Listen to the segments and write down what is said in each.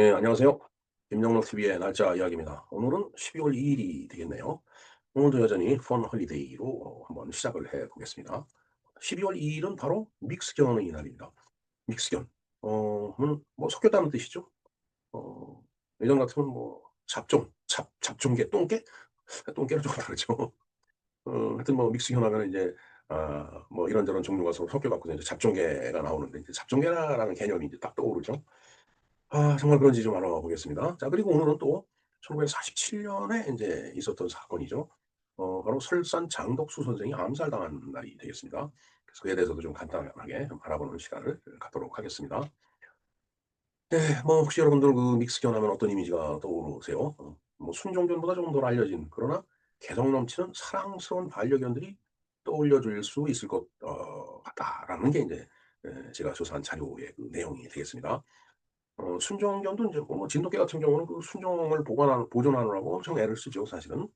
네, 안녕하세요. 김영록 TV의 날짜 이야기입니다. 오늘은 12월 2일이 되겠네요. 오늘도 여전히 펀 홀리데이로 한번 시작을 해 보겠습니다. 12월 2일은 바로 믹스견의 날입니다. 믹스견. 는 뭐 섞였다는 뜻이죠. 어, 예전 같으면 뭐 잡종, 잡종계, 똥개? 똥개는 좀 다르죠. 하여튼 뭐 믹스견 하면 이제 뭐 이런저런 종류가 서로 섞여 갖고 이제 잡종계가 나오는데 이제 잡종계라는 개념이 이제 딱 떠오르죠. 정말 그런지 좀 알아봐 보겠습니다. 자, 그리고 오늘은 또 1947 년에 인제 있었던 사건이죠. 바로 설산 장덕수 선생이 암살당한 날이 되겠습니다. 그래서 그에 대해서도 좀 간단하게 좀 알아보는 시간을 갖도록 하겠습니다. 네. 뭐 혹시 여러분들 그 믹스견 하면 어떤 이미지가 떠오르세요? 뭐 순종견보다 조금 덜 알려진 그러나 개성 넘치는 사랑스러운 반려견들이 떠올려 줄 수 있을 것 같다라는 게 인제 제가 조사한 자료의 그 내용이 되겠습니다. 순종견도 인제 뭐 진돗개 같은 경우는 그 순종을 보존하느라고 엄청 애를 쓰죠 사실은.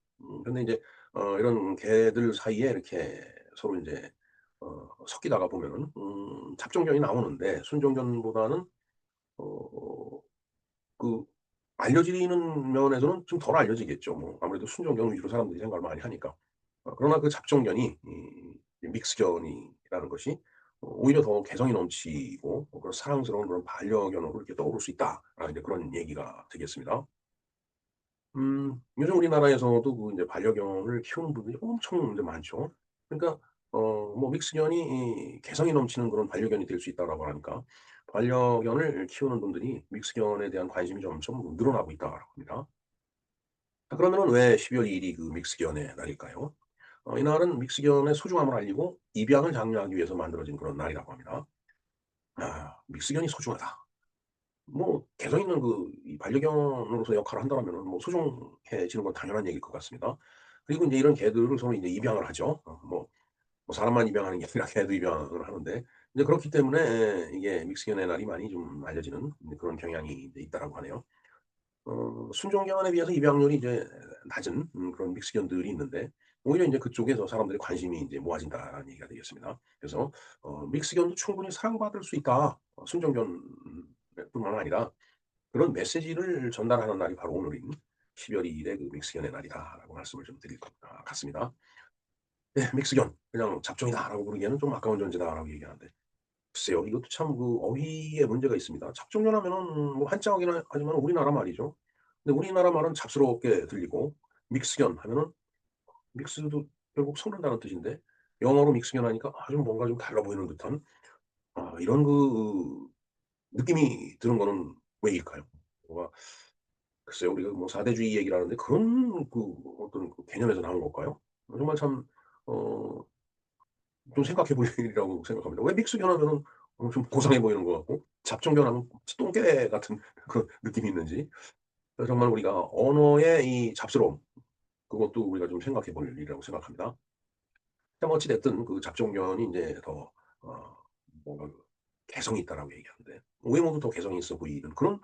근데 인제 이런 개들 사이에 이렇게 서로 인제 섞이다가 보면은 잡종견이 나오는데 순종견보다는 어 그 알려지는 면에서는 좀 덜 알려지겠죠. 뭐 아무래도 순종견 위주로 사람들이 생각을 많이 하니까. 그러나 그 잡종견이 이 믹스견이라는 것이 오히려 더 개성이 넘치고 그런 사랑스러운 그런 반려견으로 이렇게 떠오를 수 있다라는 이제 그런 얘기가 되겠습니다. 요즘 우리나라에서도 그 인제 반려견을 키우는 분들이 엄청 인제 많죠. 그러니까 뭐 믹스견이 이 개성이 넘치는 그런 반려견이 될 수 있다라고 하니까 반려견을 키우는 분들이 믹스견에 대한 관심이 점점 늘어나고 있다라고 합니다. 자, 그러면은 왜 12월 2 일이 그 믹스견의 날일까요? 이날은 믹스견의 소중함을 알리고 입양을 장려하기 위해서 만들어진 그런 날이라고 합니다. 믹스견이 소중하다. 뭐 개성 있는 그 이 반려견으로서 역할을 한다면은 뭐 소중해지는 건 당연한 얘기일 것 같습니다. 그리고 인제 이런 개들을 서로 이제 입양을 하죠. 뭐 사람만 입양하는 게 아니라 개도 입양을 하는데 이제 그렇기 때문에 이게 믹스견의 날이 많이 좀 알려지는 그런 경향이 이제 있다라고 하네요. 순종견에 비해서 입양률이 이제 낮은 그런 믹스견들이 있는데 오히려 인제 그쪽에서 사람들의 관심이 인제 모아진다라는 얘기가 되겠습니다. 그래서 "믹스견도 충분히 사랑받을 수 있다." 순종견 뿐만 아니라 그런 메시지를 전달하는 날이 바로 오늘인 12월 2 일의 그 믹스견의 날이다라고 말씀을 좀 드릴 것 같습니다. 네, 믹스견 그냥 잡종이다라고 부르기에는 좀 아까운 존재다라고 얘기하는데 글쎄요. 이것도 참 그 어휘에 문제가 있습니다. 잡종견 하면은 뭐 한자어긴 하지만 우리나라 말이죠. 근데 우리나라 말은 잡스럽게 들리고 믹스견 하면은 믹스도 결국 섞는다는 뜻인데 영어로 믹스견 하니까 좀 뭔가 좀 달라 보이는 듯한 이런 그 느낌이 드는 거는 왜일까요? 뭐가 글쎄요. 우리가 뭐 사대주의 얘기를 하는데 그런 그 어떤 그 개념에서 나온 걸까요? 정말 참 어 좀 생각해 볼 일이라고 생각합니다. 왜 믹스 변하면은 좀 고상해 보이는 것 같고 잡종 변하면 똥개 같은 그런 느낌이 있는지 정말 우리가 언어의 이 잡스러움 그것도 우리가 좀 생각해 볼 일이라고 생각합니다. 뭐 어찌 됐든 그 잡종견이 인제 더 어 뭔가 그 개성이 있다라고 얘기하는데 외모도 더 개성이 있어 보이는 그런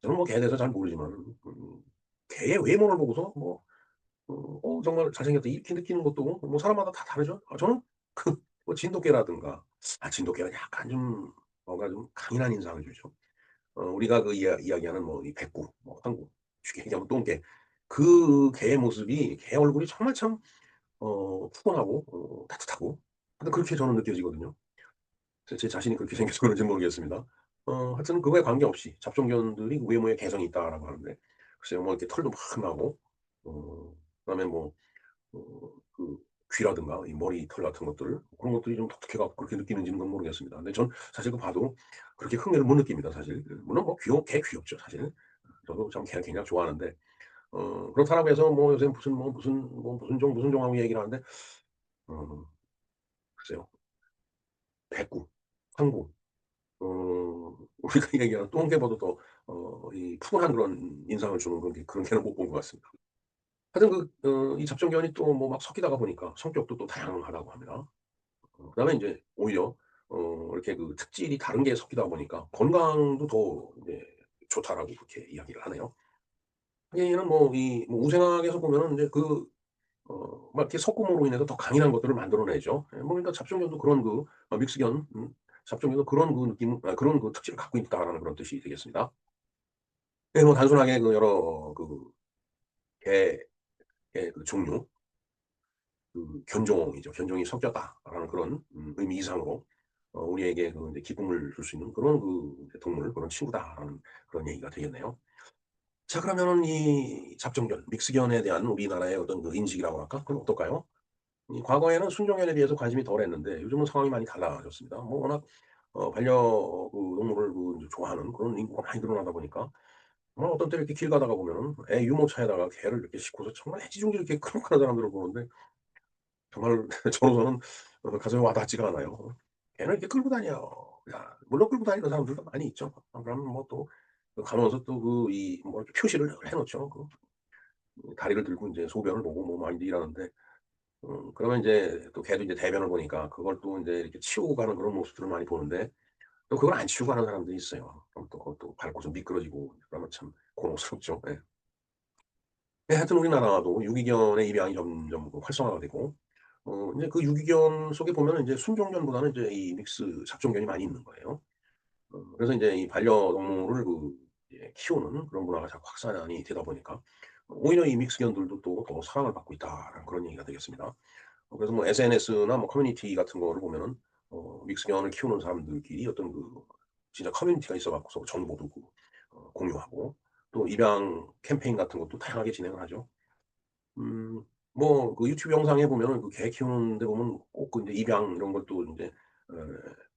저는 뭐 개에 대해서 잘 모르지만은 개의 외모를 보고서 뭐 정말 잘생겼다 이렇게 느끼는 것도 뭐 사람마다 다 다르죠. 저는 그 뭐 진돗개라든가 진돗개는 약간 좀 뭔가 좀 강인한 인상을 주죠. 우리가 그 이야기하는 뭐 이 백구 뭐 황구 쉽게 얘기하면 똥개 그 개의 모습이 개 얼굴이 정말 참 푸근하고 따뜻하고 근데 그렇게 저는 느껴지거든요. 그래서 제 자신이 그렇게 생겨서 그런지는 모르겠습니다. 하여튼 그거에 관계없이 잡종견들이 그 외모에 개성이 있다라고 하는데 글쎄요 뭐 이렇게 털도 막 나고 그다음에 뭐 그 귀라든가 이 머리털 같은 것들 그런 것들이 좀 독특해 갖고 그렇게 느끼는지는 그건 모르겠습니다. 근데 전 사실 그거 봐도 그렇게 흥미를 못 느낍니다 사실. 물론 뭐 개 귀엽죠 사실. 저도 참 개 굉장히 좋아하는데 그렇다라고 해서 뭐 요새 무슨 종 무슨 종하고 얘기를 하는데 어 글쎄요. 백구, 황구 우리가 얘기하는 똥개보다 더 이 푸근한 그런 인상을 주는 그런 개는 못 본 것 같습니다. 하여튼 이 잡종견이 또 뭐 막 섞이다가 보니까 성격도 또 다양하다고 합니다. 그다음에 인제 오히려 이렇게 그 특질이 다른 게 섞이다 보니까 건강도 더 이제 좋다라고 그렇게 이야기를 하네요. 얘는 뭐 이 뭐 우생학에서 보면은 인제 막 이렇게 섞음으로 인해서 더 강인한 것들을 만들어내죠. 뭐 그러니까 잡종견도 그런 믹스견 잡종견도 그런 그 느낌 그런 그 특질을 갖고 있다라는 그런 뜻이 되겠습니다. 예 뭐 단순하게 그 여러 그 개의 그 종류 그 견종이죠. '견종이 섞였다.'라는 그런 의미 이상으로 우리에게 그 인제 기쁨을 줄 수 있는 그런 그 이제 동물, 그런 친구다라는 그런 얘기가 되겠네요. 자 그러면은 이 잡종견, 믹스견에 대한 우리나라의 어떤 그 인식이라고 할까? 그건 어떨까요? 이 과거에는 순종견에 비해서 관심이 덜했는데 요즘은 상황이 많이 달라졌습니다. 뭐 워낙 그 동물을 그 인제 좋아하는 그런 인구가 많이 늘어나다 보니까 정말 어떤 때 이렇게 길 가다가 보면은 애 유모차에다가 개를 이렇게 싣고서 정말 애지중지 이렇게 클럭하는 사람들을 보는데 정말 저로서는 가슴에 와 닿지가 않아요. "걔는 이렇게 끌고 다녀." 야 물론 끌고 다니는 사람들도 많이 있죠. 그러면 뭐 또 그 가면서 또 그 이 뭐 이렇게 표시를 해 놓죠. 다리를 들고 인제 소변을 보고 뭐 막 이러는데 그러면 인제 또 걔도 인제 대변을 보니까 그걸 또 인제 이렇게 치우고 가는 그런 모습들을 많이 보는데 또 그걸 안 치우고 가는 사람들이 있어요. 그럼 또 그것도 밟고서 미끄러지고 그러면 참 곤혹스럽죠. 예. 예 하여튼 우리나라도 유기견의 입양이 점점 그 활성화가 되고 인제 그 유기견 속에 보면은 인제 순종견보다는 이제 이 믹스 잡종견이 많이 있는 거예요. 그래서 인제 이 반려동물을 그 이제 키우는 그런 문화가 자꾸 확산이 되다 보니까 오히려 이 믹스견들도 또 더 사랑을 받고 있다라는 그런 얘기가 되겠습니다. 그래서 뭐 SNS나 뭐 커뮤니티 같은 거를 보면은 믹스견을 키우는 사람들끼리 어떤 그 진짜 커뮤니티가 있어 갖고서 정보도 그 공유하고 또 입양 캠페인 같은 것도 다양하게 진행을 하죠. 음 뭐 그 유튜브 영상에 보면은 그 개 키우는 데 보면 꼭 그 인제 입양 이런 것도 인제 어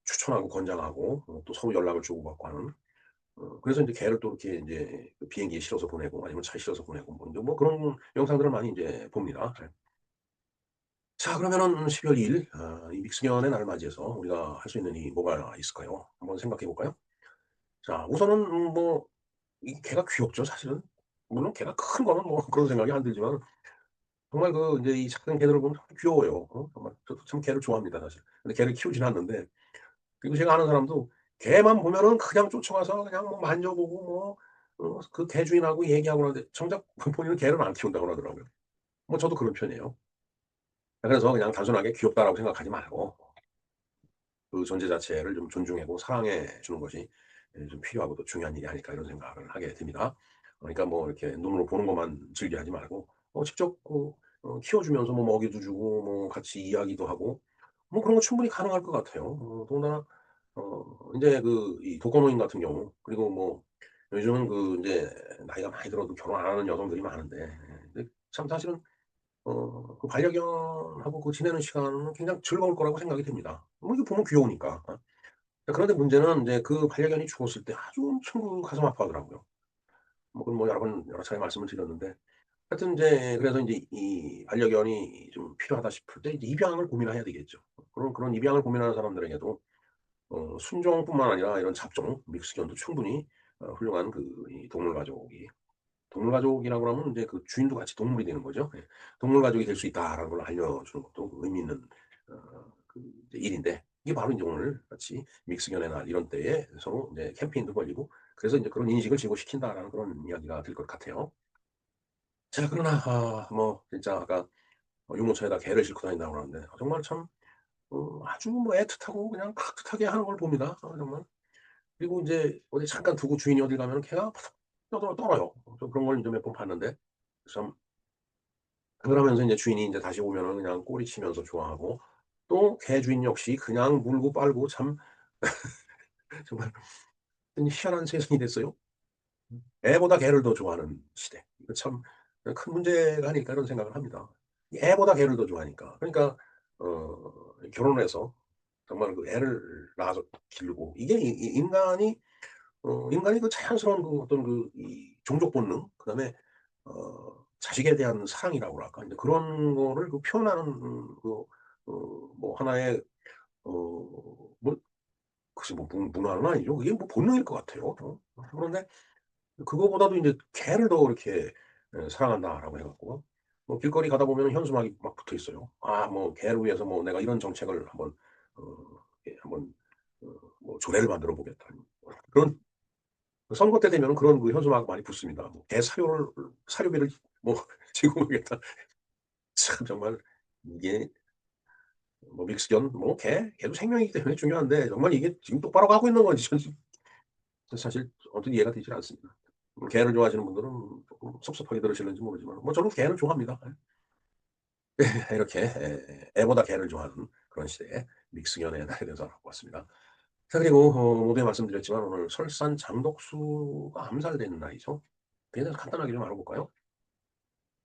추천하고 권장하고 또 서로 연락을 주고받고 하는 그래서 인제 개를 또 이렇게 인제 그 비행기에 실어서 보내고 아니면 차에 실어서 보내고 뭐 인제 뭐 그런 영상들을 많이 인제 봅니다. 예. 자 그러면은 12월 2일 이 믹스견의 날을 맞이해서 우리가 할 수 있는 일이 뭐가 있을까요? 한번 생각해 볼까요? 자 우선은 뭐 이 개가 귀엽죠 사실은. 물론 개가 큰 거는 뭐 그런 생각이 안 들지만 정말 그 인제 이 작은 개들을 보면 참 귀여워요. 정말 저도 참 개를 좋아합니다 사실. 근데 개를 키우진 않는데 그리고 제가 아는 사람도 개만 보면은 그냥 쫓아가서 그냥 뭐 만져보고 뭐 그 개 주인하고 얘기하고 그러는데 정작 본인은 개를 안 키운다고 그러더라고요. 뭐 저도 그런 편이에요. 그래서 그냥 단순하게 '귀엽다.'라고 생각하지 말고 그 존재 자체를 좀 존중하고 사랑해 주는 것이 좀 필요하고 또 중요한 일이 아닐까 이런 생각을 하게 됩니다. 그러니까 뭐 이렇게 눈으로 보는 것만 즐겨하지 말고 직접 키워 주면서 뭐 먹이도 주고 뭐 같이 이야기도 하고 뭐 그런 거 충분히 가능할 것 같아요. 더군다나 인제 그 이 독거노인 같은 경우 그리고 뭐 요즘은 그 인제 나이가 많이 들어도 결혼 안 하는 여성들이 많은데 근데 참 사실은 그 반려견하고 그 지내는 시간은 굉장히 즐거울 거라고 생각이 됩니다. 뭐 이거 보면 귀여우니까. 그런데 문제는 인제 그 반려견이 죽었을 때 아주 엄청 그 가슴 아파하더라고요. 뭐 그건 뭐 여러 차례 말씀을 드렸는데 하여튼 인제 그래서 인제 이 반려견이 좀 필요하다 싶을 때 이제 입양을 고민을 해야 되겠죠. 그런 입양을 고민하는 사람들에게도 순종뿐만 아니라 이런 잡종, 믹스견도 충분히 훌륭한 그 이 동물 가족이라고 그러면 인제 그 주인도 같이 동물이 되는 거죠. 예. '동물 가족이 될 수 있다.'라는 걸 알려주는 것도 의미 있는 그 이제 일인데 이게 바로 인제 오늘 같이 믹스견의 날 이런 때에 서로 인제 캠페인도 벌이고 그래서 인제 그런 인식을 제고시킨다라는 그런 이야기가 될 것 같아요. 자 그러나 뭐 진짜 아까 유모차에다 개를 싣고 다닌다고 그러는데 정말 참 아주 뭐 애틋하고 그냥 깍듯하게 하는 걸 봅니다 정말. 그리고 인제 어디 잠깐 두고 주인이 어딜 가면은 개가 푸석떠 떨어요. 저 그런 걸 인제 몇 번 봤는데 참 그러면서 인제 주인이 인제 다시 오면은 그냥 꼬리치면서 좋아하고 또 개 주인 역시 그냥 물고 빨고 참 정말 희한한 세상이 됐어요. 애보다 개를 더 좋아하는 시대. 이거 참 큰 문제가 아닐까 이런 생각을 합니다. 애보다 개를 더 좋아하니까. 그러니까 결혼을 해서 정말 그 애를 낳아서 기르고 이게 이 인간이 그 자연스러운 그 어떤 그 이 종족 본능 그다음에 자식에 대한 사랑이라고 그럴까? 인제 그런 거를 그 표현하는 뭐 하나의 뭐 글쎄 뭐 문화는 아니죠. 그게 뭐 본능일 것 같아요. 그런데 그거보다도 인제 개를 더 이렇게 사랑한다라고 해 갖고 뭐 길거리 가다 보면은 현수막이 막 붙어 있어요. 뭐 개를 위해서 뭐 내가 이런 정책을 한번 한번 어 뭐 조례를 만들어 보겠다. 그런 선거 때 되면은 그런 그 현수막 많이 붙습니다. 뭐 "개 사료비를 뭐 지급하겠다." 참 정말 이게 뭐 믹스견 뭐 개도 생명이기 때문에 중요한데 정말 이게 지금 똑바로 가고 있는 건지 전 사실 이해가 되질 않습니다. 개를 좋아하시는 분들은 조금 섭섭하게 들으실는지 모르지만 뭐 저는 개는 좋아합니다. 예. 이렇게 애보다 개를 좋아하는 그런 시대에 믹스견의 날에 대해서 알아보았습니다 자 그리고 모두에 말씀드렸지만 오늘 설산 장덕수가 암살된 날이죠. 그에 대해서 간단하게 좀 알아볼까요?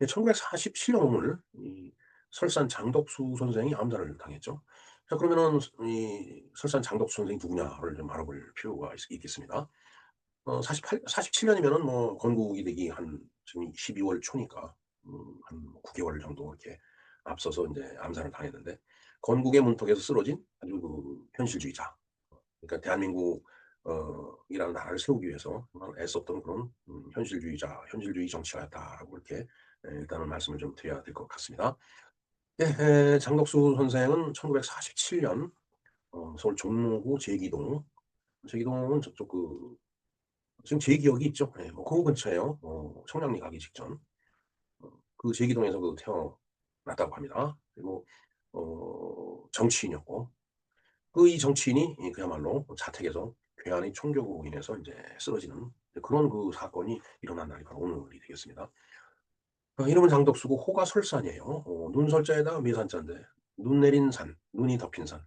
예 1947년 오늘 이 설산 장덕수 선생이 암살을 당했죠. 자 그러면은 이 설산 장덕수 선생이 누구냐를 좀 알아볼 필요가 있겠습니다. 47 년이면은 뭐 건국이 되기 한 지금 12월 초니까 한 9 개월 정도 이렇게 앞서서 인제 암살을 당했는데 건국의 문턱에서 쓰러진 아주 현실주의자. 그러니까 대한민국 이라는 나라를 세우기 위해서 정말 애썼던 그런 현실주의자, 현실주의 정치가였다라고 이렇게 일단은 말씀을 좀 드려야 될 것 같습니다. 예 장덕수 선생은 1947년 서울 종로구 제기동, 제기동은 저쪽 지금 제 기억이 있죠. 예. 뭐 그 근처에요. 청량리 가기 직전. 그 제기동에서 태어났다고 합니다. 그리고 정치인이었고 이 정치인이 그야말로 자택에서 괴한의 총격으로 인해서 인제 쓰러지는 그런 사건이 일어난 날이 바로 오늘이 되겠습니다. 이름은 장덕수고 호가 설산이에요. 눈설자에다가 미산자인데 눈 내린 산, 눈이 덮인 산.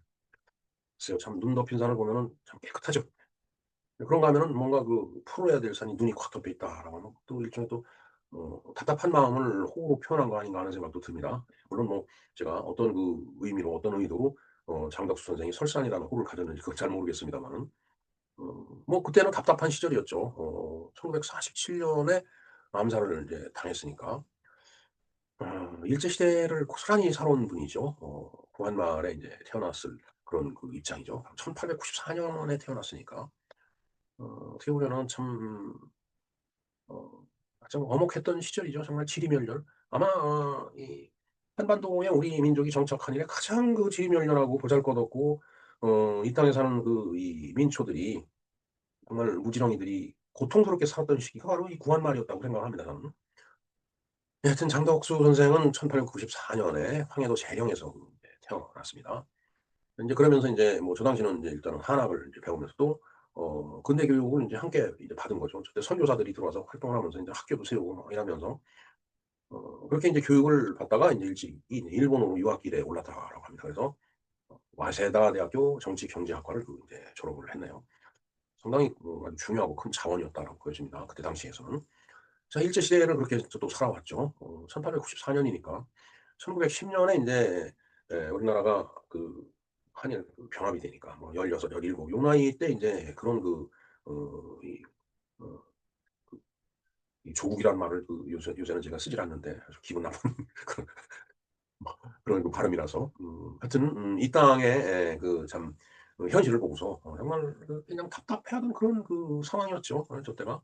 글쎄요 참 눈 덮인 산을 보면은 참 깨끗하죠. 그런가 하면은 뭔가 풀어야 될 산이 눈이 콱 덮여 있다라고 하면 또 일종의 또 답답한 마음을 호로 표현한 거 아닌가 하는 생각도 듭니다. 물론 뭐 제가 어떤 의미로 어떤 의도로 장덕수 선생이 설산이라는 호를 가졌는지 그건 잘 모르겠습니다마는 뭐 그때는 답답한 시절이었죠. 1947 년에 암살을 이제 당했으니까. 일제 시대를 고스란히 살아온 분이죠. 구한말에 인제 태어났을 그런 입장이죠. 1894 년에 태어났으니까 어떻게 보면은 참 어 좀 엄혹했던 시절이죠. 정말 지리멸렬. 아마 이 한반도에 우리 민족이 정착한 이래 가장 지리멸렬하고 보잘것없고 이 땅에 사는 이 민초들이 정말 무지렁이들이 고통스럽게 살았던 시기가 바로 이 구한말이었다고 생각을 합니다 저는. 예 하여튼 장덕수 선생은 1894 년에 황해도 재령에서 태어났습니다. 인제 그러면서 인제 뭐 저 당시는 인제 일단은 한학을 이제 배우면서 또 근대 교육을 인제 함께 이제 받은 거죠. 저때 선교사들이 들어와서 활동을 하면서 인제 학교도 세우고 막 이러면서 그렇게 인제 교육을 받다가 인제 일찍이 인제 일본으로 유학길에 올랐다라고 합니다. 그래서 와세다 대학교 정치경제학과를 인제 졸업을 했네요. 상당히 아주 중요하고 큰 자원이었다라고 보여집니다, 그때 당시에서는. 자 일제 시대를 그렇게 또 살아왔죠. 1894 년이니까 1910 년에 인제 우리나라가 한일 병합이 되니까 뭐 16, 17 요 나이 때 인제 그런 어 이 어 이 조국이라는 말을 요새는 제가 쓰질 않는데 아주 기분 나쁜 그런 그런 발음이라서 하여튼 이 땅의 참 현실을 보고서 정말 그냥 답답해하던 그런 상황이었죠 저 때가.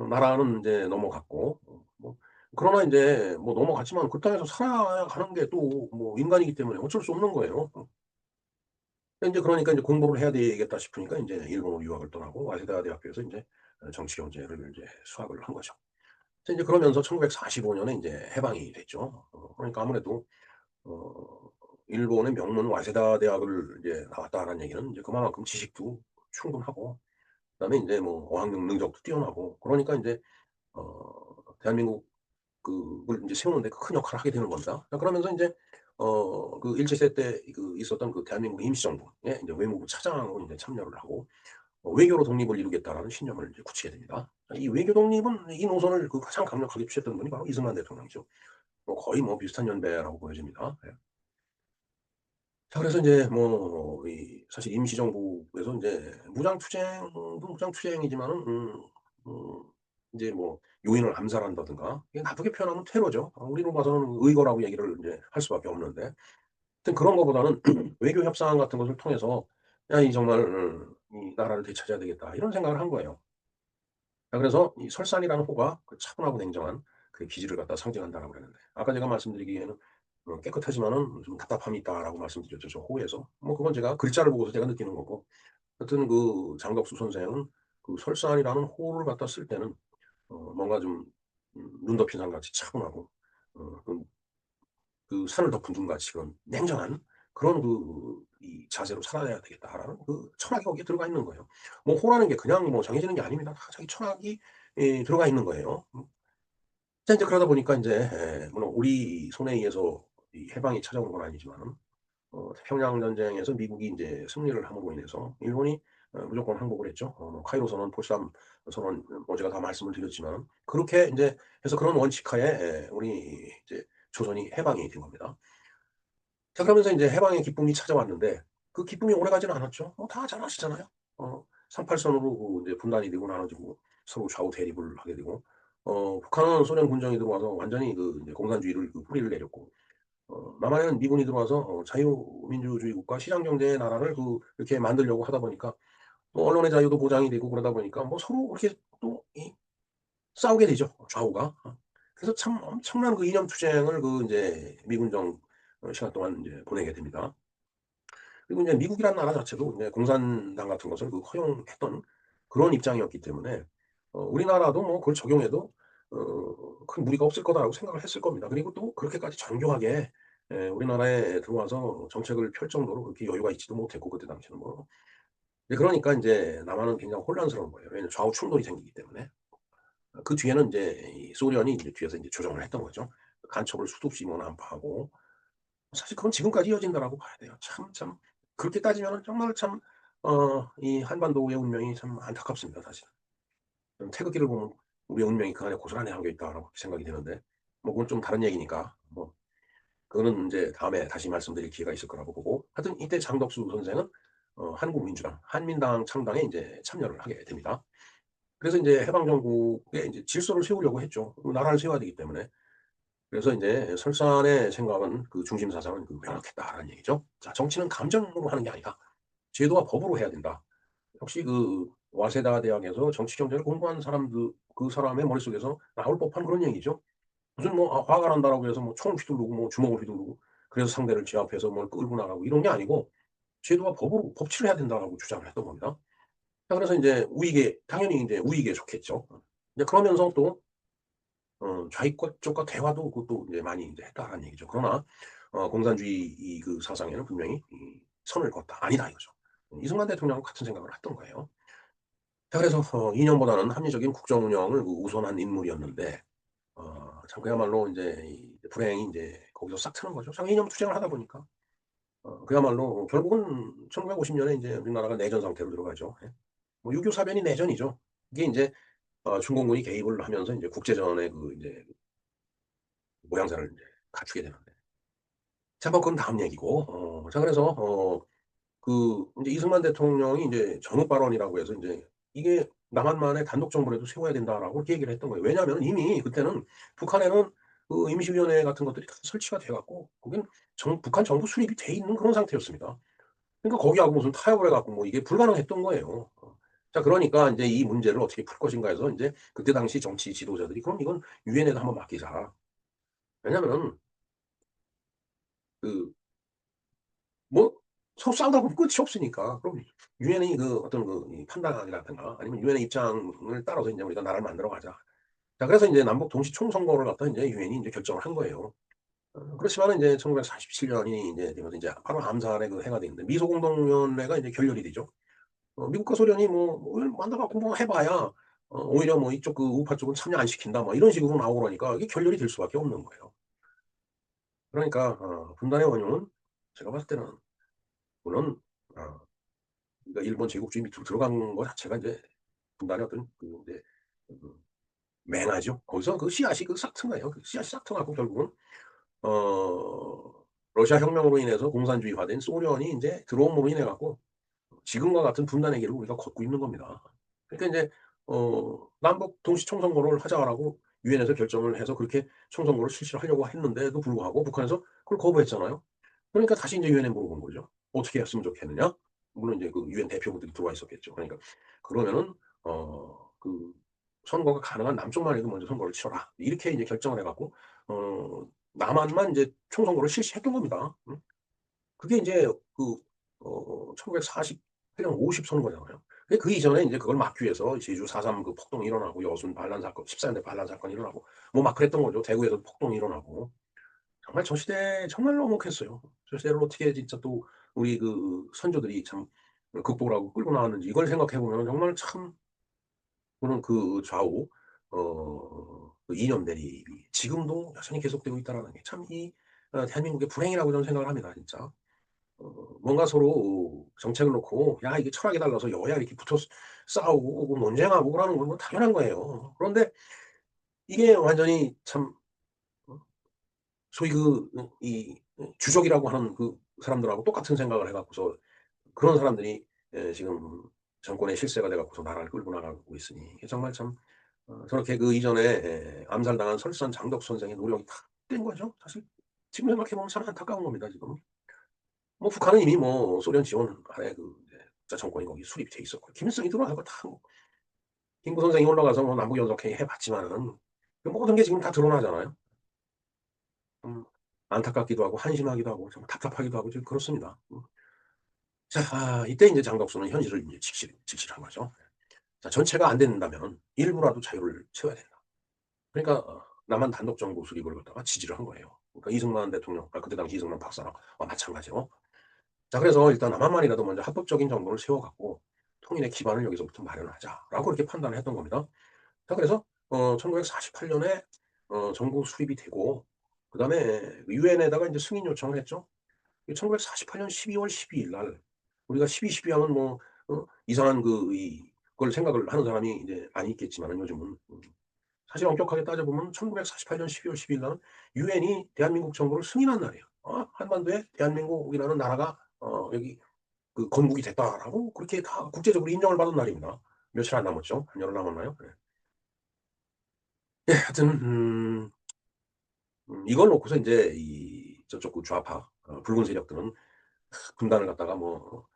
나라는 인제 넘어갔고 뭐 그러나 인제 뭐 넘어갔지만 그 땅에서 살아가는 게 또 뭐 인간이기 때문에 어쩔 수 없는 거예요. 인제 그러니까 인제 공부를 해야 되겠다 싶으니까 인제 일본으로 유학을 떠나고 와세다 대학교에서 인제 정치 경제를 인제 수학을 한 거죠. 그래서 인제 그러면서 1945 년에 인제 해방이 됐죠. 그러니까 아무래도 어 일본의 명문 와세다 대학을 이제 나왔다라는 얘기는 인제 그만큼 지식도 충분하고 그다음에 인제 뭐 어학능 능력도 뛰어나고 그러니까 인제 대한민국 을 인제 세우는 데 큰 역할을 하게 되는 겁니다. 자 그러면서 인제 일제 시대 때 있었던 대한민국 임시정부의 인제 외무부 차장으로 인제 참여를 하고 '외교로 독립을 이루겠다.'라는 신념을 이제 굳히게 됩니다. 이 외교 독립은 이 노선을 가장 강력하게 취했던 분이 바로 이승만 대통령이죠. 거의 뭐 비슷한 연배라고 보여집니다. 예. 자 그래서 인제 사실 임시정부에서 인제 무장투쟁도 무장투쟁이지만은 음 인제 뭐 요인을 암살한다든가 이게 나쁘게 표현하면 테러죠. 우리로 봐서는 의거라고 얘기를 인제 할 수밖에 없는데 하여튼 그런 거보다는 외교 협상 같은 것을 통해서 '야 이 정말 이 나라를 되찾아야 되겠다.' 이런 생각을 한 거예요. 자 그래서 이 설산이라는 호가 차분하고 냉정한 기질을 상징한다라고 그랬는데 아까 제가 말씀드리기에는 깨끗하지만은 좀 답답함이 있다라고 말씀드렸죠, 저 호에서. 뭐 그건 제가 글자를 보고서 제가 느끼는 거고. 하여튼 장덕수 선생은 설산이라는 호를 쓸 때는 뭔가 좀 눈 덮인 산같이 차분하고 어 그 산을 덮은 눈같이 그런 냉정한 그런 이 자세로 살아야 되겠다라는 철학이 거기에 들어가 있는 거예요. 뭐 호라는 게 그냥 뭐 정해지는 게 아닙니다. 다 자기 철학이 들어가 있는 거예요. 자 인제 그러다 보니까 인제 물론 우리 손에 의해서 이 해방이 찾아온 건 아니지만은 태평양 전쟁에서 미국이 인제 승리를 함으로 인해서 일본이 무조건 항복을 했죠. 뭐 카이로 선언, 포츠담 선언 제가 다 말씀을 드렸지만 그렇게 인제 해서 그런 원칙 하에 우리 이제 조선이 해방이 된 겁니다. 자 그러면서 인제 해방의 기쁨이 찾아왔는데 그 기쁨이 오래가지는 않았죠. 다 잘 아시잖아요. 38 선으로 그 이제 분단이 되고 나눠지고 서로 좌우 대립을 하게 되고 북한은 소련 군정이 들어와서 완전히 그 이제 공산주의를 그 뿌리를 내렸고 남한에는 미군이 들어와서 자유민주주의 국가 시장 경제의 나라를 이렇게 만들려고 하다 보니까 뭐 언론의 자유도 보장이 되고 그러다 보니까 뭐 서로 그렇게 또 싸우게 되죠, 좌우가. 그래서 참 엄청난 그 이념 투쟁을 인제 미군정 시간 동안 인제 보내게 됩니다. 그리고 인제 미국이라는 나라 자체도 이제 공산당 같은 것을 허용했던 그런 입장이었기 때문에 우리나라도 뭐 그걸 적용해도 '큰 무리가 없을 거다.'라고 생각을 했을 겁니다. 그리고 또 그렇게까지 정교하게 우리나라에 들어와서 정책을 펼 정도로 그렇게 여유가 있지도 못했고 그때 당시에는 뭐. 그러니까 인제 남한은 굉장히 혼란스러운 거예요. 왜냐하면 좌우 충돌이 생기기 때문에. 그 뒤에는 인제 이 소련이 인제 뒤에서 인제 조정을 했던 거죠. 간첩을 수도 없이 뭐 난파하고 사실 그건 지금까지 이어진다라고 봐야 돼요. 참 그렇게 따지면은 정말 참 이 한반도의 운명이 참 안타깝습니다 사실은. 저는 태극기를 보면 '우리의 운명이 그 안에 고스란히 담겨 있다.'라고 생각이 드는데 뭐 그건 좀 다른 얘기니까 뭐 그거는 인제 다음에 다시 말씀드릴 기회가 있을 거라고 보고 하여튼 이때 장덕수 선생은 한국민주당, 한민당 창당에 인제 참여를 하게 됩니다. 그래서 인제 해방 정국의 인제 질서를 세우려고 했죠. 나라를 세워야 되기 때문에. 그래서 인제 설산의 생각은 그 중심 사상은 명확했다라는 얘기죠. 자 정치는 감정으로 하는 게 아니다. 제도와 법으로 해야 된다. 역시 와세다 대학에서 정치 경제를 공부한 사람들 그 사람의 머릿속에서 나올 법한 그런 얘기죠. 무슨 뭐 화가 난다라고 해서 뭐 총 휘두르고 뭐 주먹을 휘두르고 그래서 상대를 제압해서 뭘 끌고 나가고 이런 게 아니고 제도와 법으로 법치를 해야 된다라고 주장을 했던 겁니다. 자 그래서 인제 우익에 당연히 인제 우익에 속했죠. 이제 그러면서 또 좌익과 쪽과 대화도 그것도 이제 많이 인제 했다라는 얘기죠. 그러나 공산주의 사상에는 분명히 선을 그었다. 아니다 이거죠. 이승만 대통령하고 같은 생각을 했던 거예요. 자 그래서 이념보다는 합리적인 국정 운영을 우선한 인물이었는데 참 그야말로 인제 불행이 인제 거기서 싹 트는 거죠. 참 이념 투쟁을 하다 보니까. 그야말로 결국은 1950 년에 인제 우리나라가 내전 상태로 들어가죠. 예. 뭐 6.25 사변이 내전이죠. 이게 인제 중공군이 개입을 하면서 인제 국제전의 인제 모양새를 인제 갖추게 되는데 자 뭐 그건 다음 얘기고 자 그래서 인제 이승만 대통령이 인제 전후 발언이라고 해서 인제 "이게 남한만의 단독 정부라도 세워야 된다."라고 그렇게 얘기를 했던 거예요. 왜냐하면 이미 그때는 북한에는 임시위원회 같은 것들이 다 설치가 돼 갖고 거긴 북한 정부 수립이 돼 있는 그런 상태였습니다. 그러니까 거기하고 무슨 타협을 해 갖고 뭐 이게 불가능했던 거예요. 자 그러니까 인제 이 문제를 어떻게 풀 것인가 해서 인제 그때 당시 정치 지도자들이 "그럼 이건 유엔에다 한번 맡기자." 왜냐하면은 그 뭐 서로 싸우다 보면 끝이 없으니까. 그럼 유엔이 어떤 이 판단이라든가 아니면 유엔의 입장을 따라서 인제 우리가 나라를 만들어 가자. 자 그래서 인제 남북 동시 총선거를 갖다가 인제 유엔이 인제 결정을 한 거예요. 그렇지만은 인제 1947 년이 인제 되면서 인제 바로 암살의 해가 되는데 미소공동위원회가 인제 결렬이 되죠. 미국과 소련이 만나 갖고 해 봐야 오히려 이쪽 우파 쪽은 참여 안 시킨다 뭐 이런 식으로 나오고 그러니까 이게 결렬이 될 수밖에 없는 거예요. 그러니까 분단의 원흉은 제가 봤을 때는 물론 어 그러니까 일본 제국주의 밑으로 들어간 거 자체가 인제 분단의 어떤 인제 그 맹아죠. 거기서 씨앗이 싹 튼 거예요. 씨앗이 싹 트 갖고 결국은 어 러시아 혁명으로 인해서 공산주의화된 소련이 인제 들어옴으로 인해 갖고 지금과 같은 분단의 길을 우리가 걷고 있는 겁니다. 그러니까 인제 남북 동시 총선거를 하자라고 유엔에서 결정을 해서 그렇게 총선거를 실시를 하려고 했는데도 불구하고 북한에서 그걸 거부했잖아요. 그러니까 다시 인제 유엔에 물어본 거죠. "어떻게 했으면 좋겠느냐?" 물론 인제 유엔 대표부들이 들어와 있었겠죠. 그러니까 "그러면은 선거가 가능한 남쪽만 해도 먼저 선거를 치러라." 이렇게 이제 결정을 해 갖고 남한만 인제 총선거를 실시했던 겁니다. 그게 인제 1948년 50 선거잖아요. 근데 그 이전에 인제 그걸 막기 위해서 제주 4.3 폭동이 일어나고 여순 반란 사건 14 년대 반란 사건이 일어나고 막 그랬던 거죠. 대구에서도 폭동이 일어나고. 정말 저 시대 정말 녹록했어요. 저 시대를 어떻게 진짜 또 우리 선조들이 참 극복을 하고 끌고 나왔는지 이걸 생각해 보면 정말 참 그런 좌우 그 이념 대립이 지금도 여전히 계속되고 있다라는 게 참 대한민국의 불행이라고 저는 생각을 합니다 진짜. 뭔가 서로 정책을 놓고 야 이게 철학이 달라서 여야 이렇게 붙어 싸우고 뭐 논쟁하고 그러는 건 뭐 당연한 거예요. 그런데 이게 완전히 참 소위 주적이라고 하는 그 사람들하고 똑같은 생각을 해 갖고서 그런 사람들이 지금 정권의 실세가 돼 갖고서 나라를 끌고 나가고 있으니 이게 정말 참 저렇게 그 이전에 암살당한 설산 장덕 선생의 노력이 다 된 거죠 사실. 지금 생각해 보면 참 안타까운 겁니다 지금. 뭐 북한은 이미 뭐 소련 지원 아래 그 이제 국자 정권이 거기 수립이 돼 있었고 김일성이 들어와서 다 뭐 김구 선생이 올라가서 뭐 남북 연석회의 해 봤지만은 그 모든 게 지금 다 드러나잖아요. 음 안타깝기도 하고 한심하기도 하고 좀 답답하기도 하고 좀 그렇습니다. 자 이때 인제 장덕수는 현실을 인제 직시한 거죠. 자 전체가 안 된다면 일부라도 자유를 채워야 된다. 그러니까 남한 단독 정부 수립을 갖다가 지지를 한 거예요. 그러니까 이승만 대통령 그때 당시 이승만 박사와 마찬가지로. 자 그래서 일단 남한만이라도 먼저 합법적인 정부를 세워 갖고 통일의 기반을 여기서부터 마련하자라고 그렇게 판단을 했던 겁니다. 자 그래서 1948 년에 정부 수립이 되고 그다음에 유엔에다가 인제 승인 요청을 했죠. 1948년 12월 12일 날 우리가 12.12 하면 뭐 이상한 그걸 생각을 하는 사람이 이제 많이 있겠지만은 요즘은 사실 엄격하게 따져 보면 1948년 12월 12일 날은 유엔이 대한민국 정부를 승인한 날이에요. 한반도에 대한민국이라는 나라가 여기 건국이 됐다라고 그렇게 다 국제적으로 인정을 받은 날입니다. 며칠 안 남았죠. 한 열흘 남았나요? 네. 예 하여튼 이걸 놓고서 인제 저쪽 좌파 붉은 세력들은 분단을 갖다가 뭐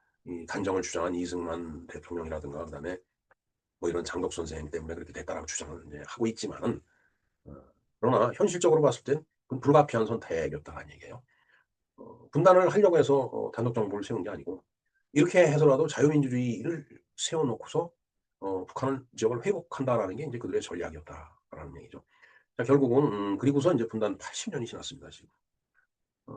단정을 주장한 이승만 대통령이라든가 그다음에 뭐 이런 장덕 선생 때문에 그렇게 됐다라고 주장을 이제 하고 있지만은 어 그러나 현실적으로 봤을 땐 그건 불가피한 선택이었다라는 얘기예요. 분단을 하려고 해서 단독 정부를 세운 게 아니고 이렇게 해서라도 자유민주주의를 세워 놓고서 북한 지역을 회복한다라는 게 인제 그들의 전략이었다라는 얘기죠. 자 결국은 그리고서 인제 분단 80 년이 지났습니다 지금.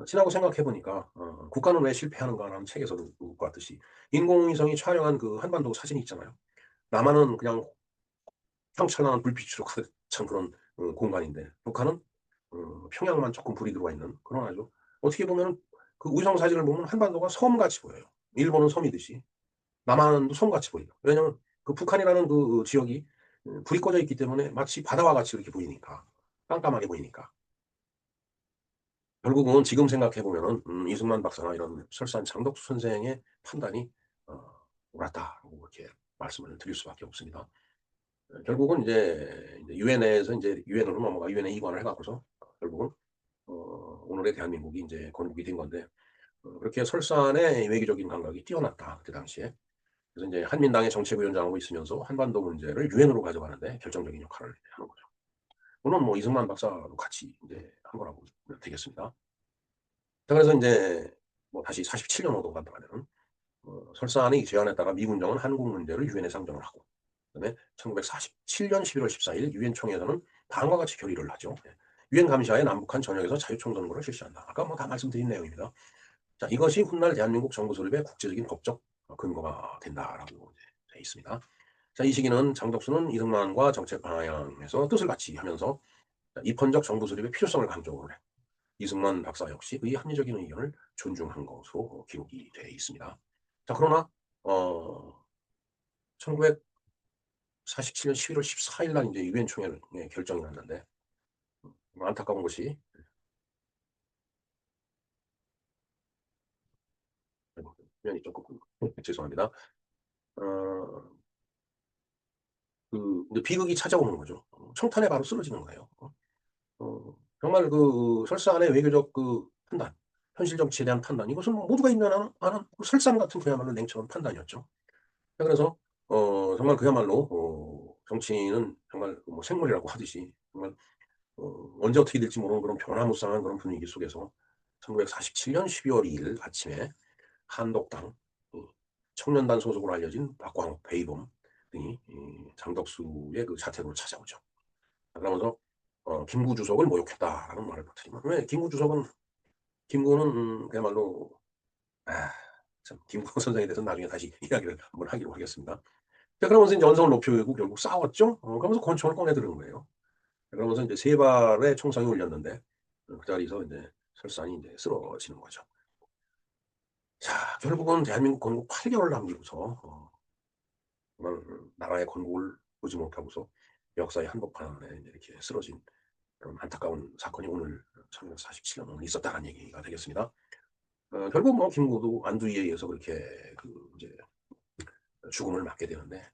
지나고 생각해 보니까 '국가는 왜 실패하는가.'라는 책에서도 그 봤듯이 인공위성이 촬영한 그 한반도 사진이 있잖아요. 남한은 그냥 휘황찬란한 불빛으로 가득 찬 그런 공간인데 북한은 평양만 쪼끔 불이 들어와 있는 그런 아주 어떻게 보면은 그 위성 사진을 보면 한반도가 섬같이 보여요. 일본은 섬이듯이. 남한도 섬같이 보여요. 왜냐하면 그 북한이라는 지역이 불이 꺼져 있기 때문에 마치 바다와 같이 이렇게 보이니까. 깜깜하게 보이니까. 결국은 지금 생각해 보면은 이승만 박사나 이런 설산 장덕수 선생의 판단이 어 옳았다고 그렇게 말씀을 드릴 수밖에 없습니다. 결국은 이제 유엔에서 인제 유엔으로 넘어가 유엔에 이관을 해 갖고서 결국은 오늘의 대한민국이 인제 건국이 된 건데 그렇게 설산의 외교적인 감각이 뛰어났다 그때 당시에. 그래서 인제 한민당의 정책위원장으로 있으면서 한반도 문제를 유엔으로 가져가는 데 결정적인 역할을 하는 거죠. 물론 뭐 이승만 박사도 같이 인제 한 거라고 보면 되겠습니다. 자 그래서 인제 뭐 다시 47년 으로 간다면은 설산이 제안했다가 미군정은 한국 문제를 유엔에 상정을 하고 그다음에 1947년 11월 14일 유엔 총회에서는 다음과 같이 결의를 하죠. 예. 유엔 감시하에 남북한 전역에서 자유총선거를 실시한다. 아까 뭐 다 말씀드린 내용입니다. 자 이것이 훗날 대한민국 정부 수립의 국제적인 법적 근거가 된다라고 이제 돼 있습니다. 자 이 시기는 장덕수는 이승만과 정책 방향에서 뜻을 같이 하면서 입헌적 정부 수립의 필요성을 강조를 해 이승만 박사 역시 의 합리적인 의견을 존중한 것으로 기록이 되어 있습니다. 자 그러나 어 1947년 11월 14일 날 인제 유엔 총회를 결정이 났는데 안타까운 것이 아이고 화면이 쪼끔 죄송합니다. 어 인제 비극이 찾아오는 거죠. 청탄에 바로 쓰러지는 거예요. 정말 설사안의 외교적 판단, 현실 정치에 대한 판단 이것은 뭐 모두가 인정하는 설산 같은 그야말로 냉철한 판단이었죠. 그래서 정말 그야말로 정치인은 정말 뭐 생물이라고 하듯이 정말 언제 어떻게 될지 모르는 그런 변화무쌍한 그런 분위기 속에서 1947년 12월 2일 아침에 한독당 청년단 소속으로 알려진 박광욱, 배이범 등이 장덕수의 그 자택으로 찾아오죠. 그러면서 "김구 주석을 모욕했다."라는 말을 퍼뜨리면 왜 김구는 그야말로 아 참 김구 선생에 대해서는 나중에 다시 이야기를 한번 하기로 하겠습니다. 자, 그러면서 이제 언성을 높이고 결국 싸웠죠. 그러면서 권총을 꺼내 들은 거예요. 그러면서 이제 세 발의 총성이 울렸는데 그 자리에서 이제 설산이 이제 쓰러지는 거죠. 자, 결국은 대한민국 건국 8개월 남기고서 정말 나라의 건국을 보지 못하고서 역사의 한복판에 이제 이렇게 쓰러진 그런 안타까운 사건이 오늘 1947년 오늘 있었다는 얘기가 되겠습니다. 결국 뭐 김구도 안두희에 의해서 그렇게 그 이제 죽음을 맞게 되는데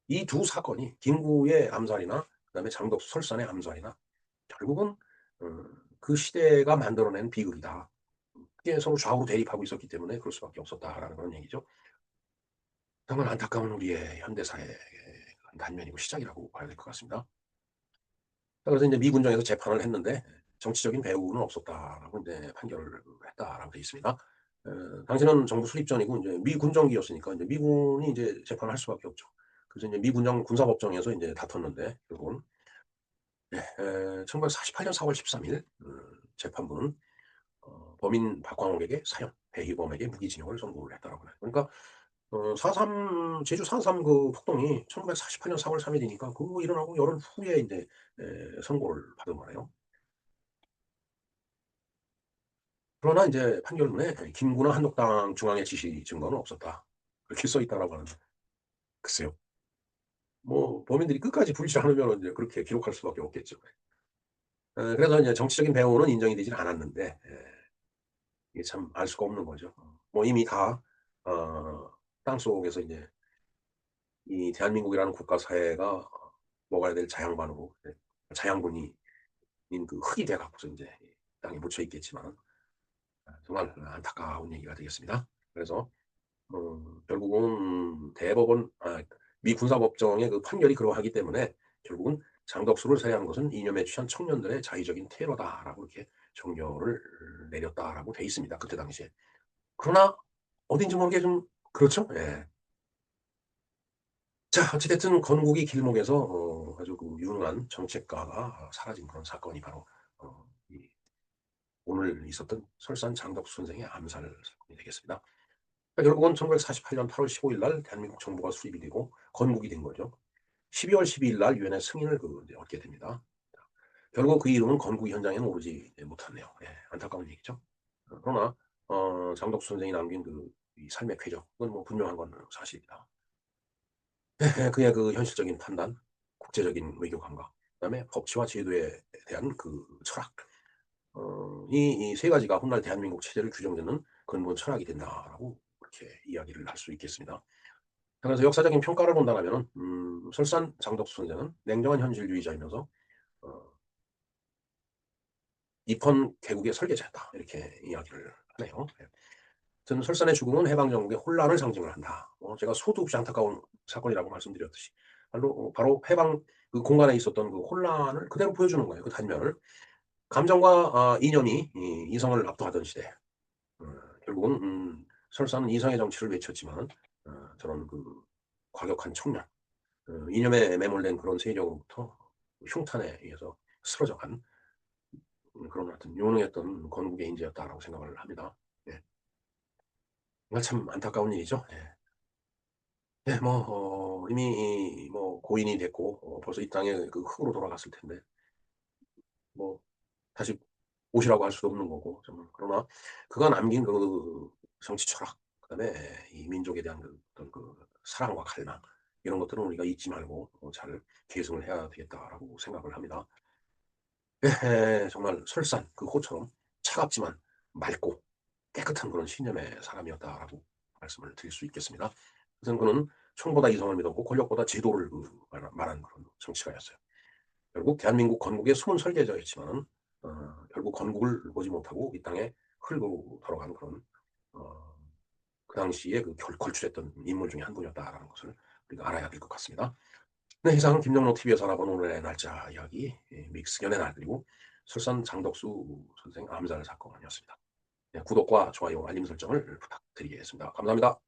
이 두 사건이 김구의 암살이나 그다음에 장덕수 설산의 암살이나 결국은 그 시대가 만들어낸 비극이다. 그게 서로 좌우로 대립하고 있었기 때문에 그럴 수밖에 없었다라는 그런 얘기죠. 정말 안타까운 우리의 현대사의 단면이고 시작이라고 봐야 될 것 같습니다. 그래서 이제 미 군정에서 재판을 했는데 정치적인 배후는 없었다라고 이제 판결을 했다라고 되어 있습니다. 당시는 정부 수립 전이고 이제 미 군정기였으니까 이제 미군이 이제 재판을 할 수밖에 없죠. 그래서 이제 미 군정 군사법정에서 이제 다퉜는데 결국은 1948년 4월 13일 재판부는 범인 박광옥에게 사형, 배희범에게 무기징역을 선고를 했다라고 해요. 그러니까 4.3 제주 4.3 그 폭동이 1948년 4월 3일이니까 그 일어나고 열흘 후에 이제 선고를 받은 거네요. 그러나 이제 판결문에 김구나 한독당 중앙의 지시 증거는 없었다. 그렇게 써 있다라고 하는데 글쎄요. 뭐 범인들이 끝까지 불지 않으면 이제 그렇게 기록할 수밖에 없겠죠. 그래서 이제 정치적인 배후는 인정이 되질 않았는데 이게 참 알 수가 없는 거죠. 뭐 이미 다 땅속에서 이제 이 대한민국이라는 국가 사회가 먹어야 될 자양반으로 자양분이 그 흙이 돼 갖고서 이제 땅에 묻혀 있겠지만 정말 안타까운 얘기가 되겠습니다. 그래서 결국은 대법원 미 군사법정의 그 판결이 그러하기 때문에 결국은 장덕수를 살해한 것은 이념에 취한 청년들의 자의적인 테러다라고 이렇게 정결을 내렸다라고 돼 있습니다. 그때 당시에. 그러나 어딘지 모르게 좀 그렇죠. 예. 자, 어찌됐든 건국이 길목에서 아주 그 유능한 정책가가 사라진 그런 사건이 바로 이 오늘 있었던 설산 장덕수 선생의 암살 사건이 되겠습니다. 그러니까 결국은 1948년 8월 15일 날 대한민국 정부가 수립이 되고 건국이 된 거죠. 12월 12일 날 유엔의 승인을 이제 얻게 됩니다. 결국 그 이름은 건국 현장에는 오르지 못했네요. 예, 안타까운 얘기죠. 그러나 장덕수 선생이 남긴 이 삶의 쾌적, 그건 뭐 분명한 건 사실입니다. 그의 그 현실적인 판단, 국제적인 외교 감각, 그다음에 법치와 제도에 대한 그 철학, 이 세 가지가 훗날 대한민국 체제를 규정짓는 근본 철학이 된다라고 그렇게 이야기를 할 수 있겠습니다. 그래서 역사적인 평가를 본다면 설산 장덕수 선생은 냉정한 현실주의자이면서 어, 입헌 개국의 설계자였다 이렇게 이야기를 하네요. 저는 설산의 죽음은 해방정국의 혼란을 상징을 한다. 제가 소도 없이 안타까운 사건이라고 말씀드렸듯이 바로 해방 그 공간에 있었던 그 혼란을 그대로 보여주는 거예요. 그 단면을 감정과 이념이 이성을 압도하던 시대. 어, 결국은 설사는 이성의 정치를 외쳤지만 저런 그 과격한 청년, 이념에 매몰된 그런 세력으로부터 흉탄에 의해서 쓰러져간 그런 어떤 유능했던 건국의 인재였다라고 생각을 합니다. 예. 정말 참 안타까운 일이죠. 예. 예, 뭐 이미 뭐 고인이 됐고 벌써 이 땅에 그 흙으로 돌아갔을 텐데 뭐 다시 오시라고 할 수도 없는 거고 정말 그러나 그가 남긴 그 정치 철학 그다음에 이 민족에 대한 그 어떤 그 사랑과 갈망 이런 것들은 우리가 잊지 말고 잘 계승을 해야 되겠다라고 생각을 합니다. 예, 정말 설산 그 호처럼 차갑지만 맑고 깨끗한 그런 신념의 사람이었다라고 말씀을 드릴 수 있겠습니다. 그래서 그는 총보다 이성을 믿었고 권력보다 제도를 말한 그런 정치가였어요. 결국 대한민국 건국의 숨은 설계자였지만 결국 건국을 보지 못하고 이 땅에 흙으로 돌아간 그런 어, 그 당시에 그 걸출했던 인물 중에 한 분이었다라는 것을 우리가 알아야 될 것 같습니다. 네, 이상은 김정로 TV에서 알아본 오늘의 날짜 이야기 믹스견의 날 그리고 설산 장덕수 선생 암살 사건이었습니다. 네, 구독과 좋아요 알림 설정을 부탁드리겠습니다. 감사합니다.